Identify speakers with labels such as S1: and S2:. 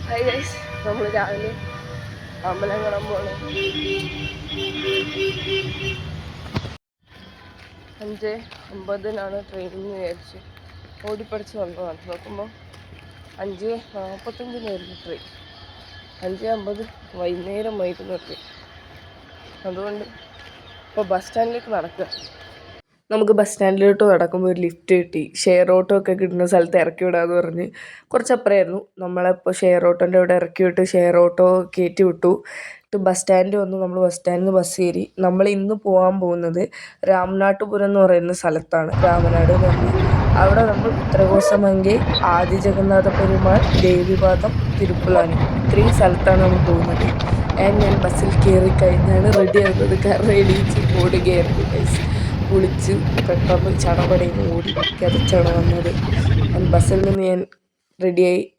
S1: Hi guys, നമ്മൾ രാവിലെ അമ്പലം കാണാൻ പോകണം. 5:50 ട്രെയിനിന് വിചാരിച്ച് ഓടിപ്പടിച്ച് വന്നതാണ്. നോക്കുമ്പോൾ 5:45 ട്രെയിൻ. 5:50 വൈകുന്നേരമായിരുന്നു ട്രെയിൻ. അതുകൊണ്ട് ഇപ്പോൾ ബസ് സ്റ്റാൻഡിലേക്ക് നടക്കുക. നമുക്ക് ബസ് സ്റ്റാൻഡിലോട്ട് നടക്കുമ്പോൾ ഒരു ലിഫ്റ്റ് കിട്ടി. ഷെയർ ഓട്ടോ ഒക്കെ കിട്ടുന്ന സ്ഥലത്ത് ഇറക്കി വിടാമെന്ന് പറഞ്ഞ് കുറച്ചപ്പുറമായിരുന്നു. നമ്മളപ്പോൾ ഷെയർ ഓട്ടോൻ്റെ അവിടെ ഇറക്കി വിട്ട് ഷെയർ ഓട്ടോ കയറ്റി വിട്ടു. ബസ് സ്റ്റാൻഡ് വന്നു. നമ്മൾ ബസ് സ്റ്റാൻഡിൽ നിന്ന് ബസ് കയറി. നമ്മൾ ഇന്ന് പോകാൻ പോകുന്നത് രാമനാട്ടുപുരം എന്ന് പറയുന്ന സ്ഥലത്താണ്. രാമനാട് എന്ന് പറഞ്ഞാൽ അവിടെ നമ്മൾ ഉത്തരകോസമങ്കെ, ആദി ജഗന്നാഥ പെരുമാൾ, ദേവിപാദം, തിരുപ്പുലാനി ഇത്രയും സ്ഥലത്താണ് നമ്മൾ പോകുന്നത്. ഞാൻ ബസ്സിൽ കയറി കഴിഞ്ഞാണ് റെഡി ആകുന്നത്. കാരണം എണീച്ച് ഓടുകയായിരുന്നു ഗൈസ്. കുളിച്ച് പെട്ടെന്ന് ചടപടയിൽ ഓടി കിതച്ചാണ് വന്നത്. ബസ്സിൽ നിന്ന് ഞാൻ റെഡിയായി